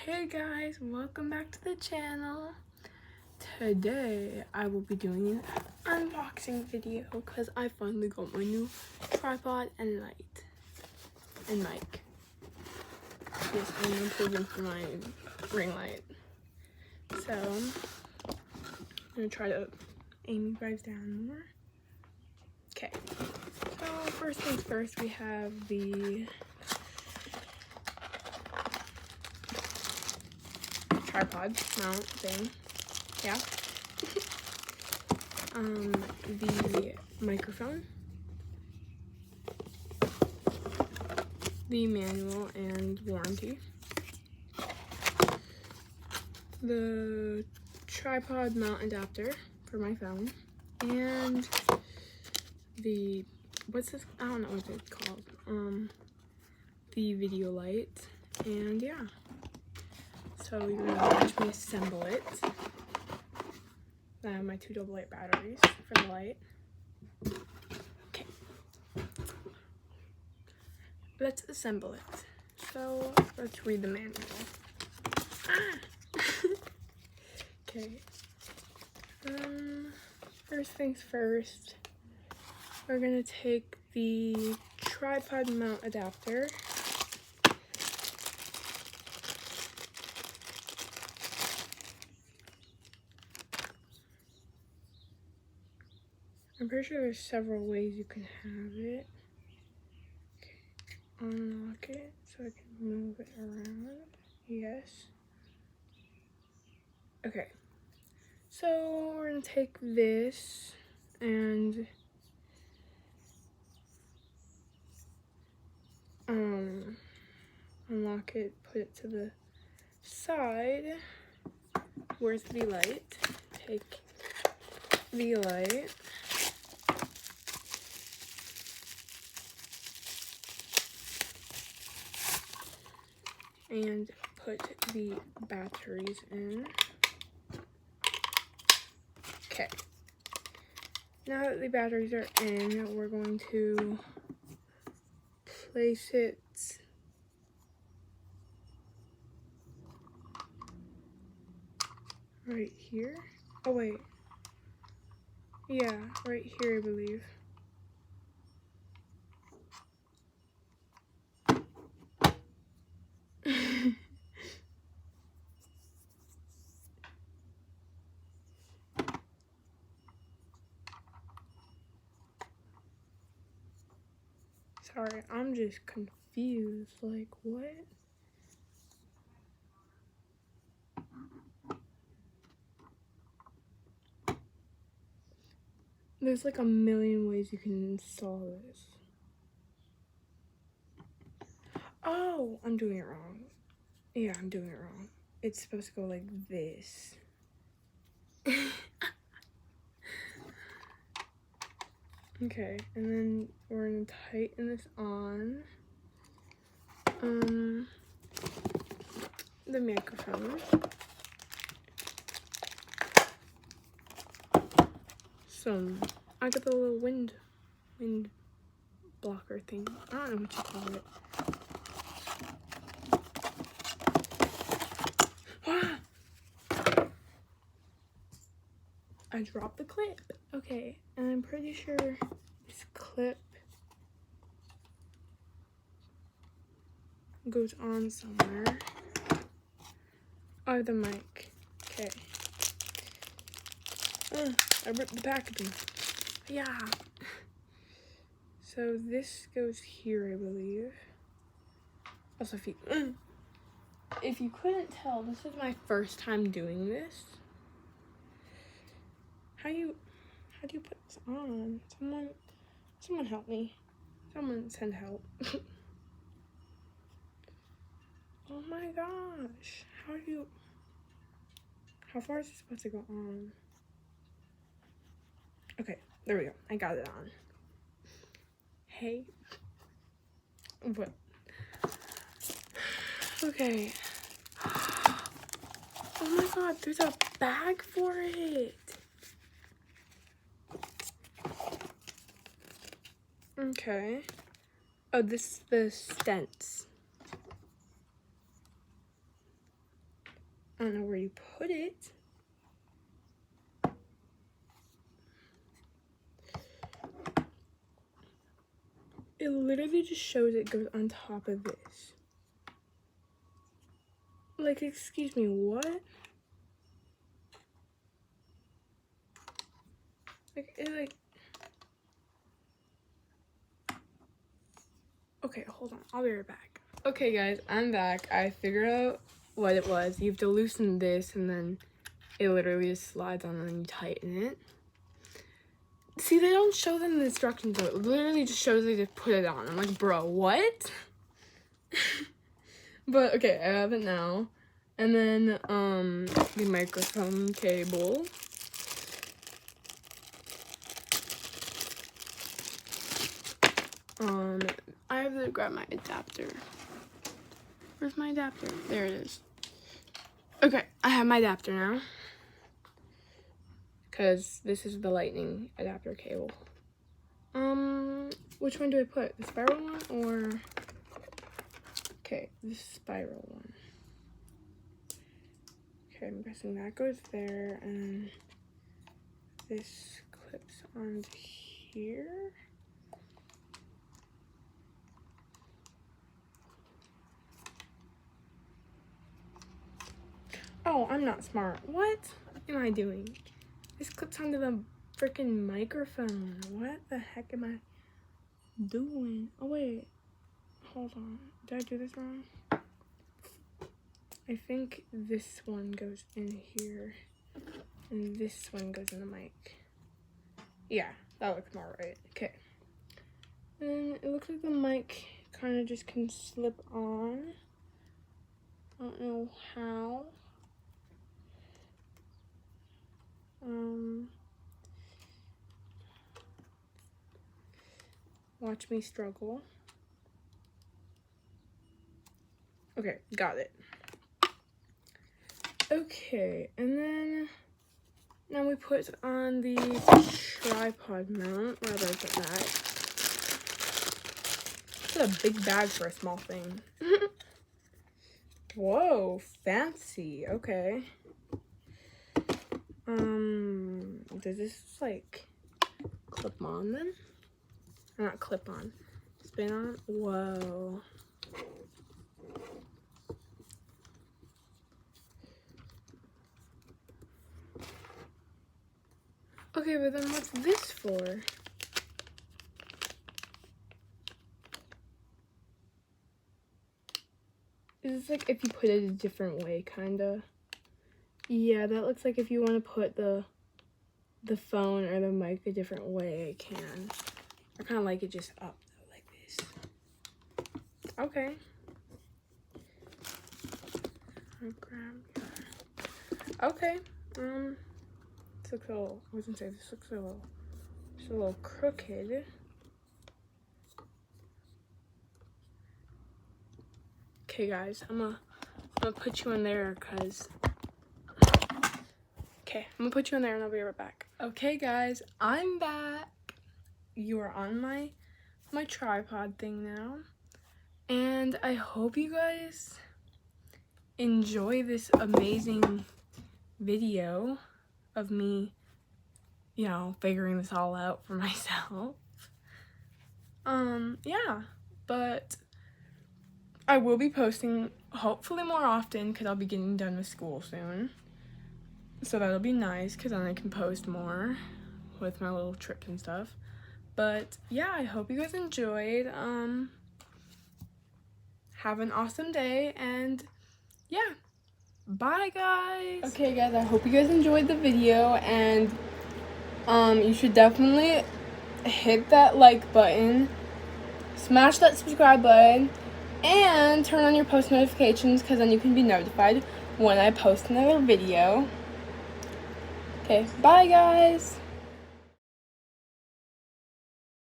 Hey guys, welcome back to the channel. Today I will be doing an unboxing video because I finally got my new tripod and light and mic. Yes, I'm improving for my ring light. So I'm gonna try to aim you guys down more. Okay, so first things first, we have the tripod mount thing, yeah. The microphone, the manual and warranty, the tripod mount adapter for my phone, and the, what's this, I don't know what it's called, the video light, and yeah. So you're gonna watch me assemble it. I have my 2 AA batteries for the light. Okay. Let's assemble it. So let's read the manual. Okay. First things first, we're gonna take the tripod mount adapter. I'm pretty sure there's several ways you can have it. Okay. Unlock it so I can move it around. Yes. Okay. So we're gonna take this and unlock it, put it to the side. Where's the light? Take the light. And put the batteries in. Okay. Now that the batteries are in, we're going to place it right here. Oh wait. Yeah, right here, I believe. Sorry, I'm just confused. Like, what? There's like a million ways you can install this. Oh, I'm doing it wrong. Yeah, I'm doing it wrong. It's supposed to go like this. Okay, and then we're gonna tighten this on. The microphone. I got the little wind blocker thing. I don't know what you call it. I dropped the clip. Okay, and I'm pretty sure this clip goes on somewhere. Oh, the mic. Okay. I ripped the packaging. Yeah. So this goes here, I believe. Also, if you couldn't tell, this is my first time doing this. How do you put this on? Someone help me. Someone send help. Oh my gosh. How far is this supposed to go on? Okay, there we go. I got it on. Hey. What? Okay. Oh my god, there's a bag for it. Okay. Oh, this is the stents. I don't know where you put it. It literally just shows it goes on top of this. Like, excuse me, what? Like, okay, hold on. I'll be right back. Okay, guys, I'm back. I figured out what it was. You have to loosen this, and then it literally just slides on, and then you tighten it. See, they don't show them the instructions, though. It literally just shows they just put it on. I'm like, bro, what? But, okay, I have it now. And then, the microphone cable. I have to grab my adapter. Where's my adapter? There it is. Okay, I have my adapter now. Because this is the lightning adapter cable. Which one do I put? The spiral one or... Okay, the spiral one. Okay, I'm guessing that goes there, and this clips onto here. Oh, I'm not smart. What am I doing? This clips onto the freaking microphone. What the heck am I doing? Oh, wait. Hold on. Did I do this wrong? I think this one goes in here, and this one goes in the mic. Yeah, that looks more right. Okay. And it looks like the mic kind of just can slip on. I don't know how. Watch me struggle. Okay, got it. Okay, and then now we put on the tripod mount, rather than that. It's a big bag for a small thing. Whoa, fancy. Okay. Does this like clip on then? Or not clip on, spin on? Whoa. Okay, but then what's this for? Is this like if you put it a different way, kinda? Yeah, that looks like if you want to put the phone or the mic a different way, I can. I kind of like it just up, though, like this. Okay. I'll grab your... Okay. This looks a little... I was gonna say, this looks a little... Just a little crooked. Okay, guys, I'm gonna put you in there, cause... Okay, I'm gonna put you in there and I'll be right back. Okay, guys, I'm back. You are on my tripod thing now. And I hope you guys enjoy this amazing video of me, you know, figuring this all out for myself. Yeah, but I will be posting hopefully more often because I'll be getting done with school soon. So that'll be nice because then I can post more with my little trips and stuff. But yeah, I hope you guys enjoyed. Have an awesome day, and yeah, bye guys. Okay guys, I hope you guys enjoyed the video, and you should definitely hit that like button, smash that subscribe button, and turn on your post notifications because then you can be notified when I post another video. Okay, bye guys.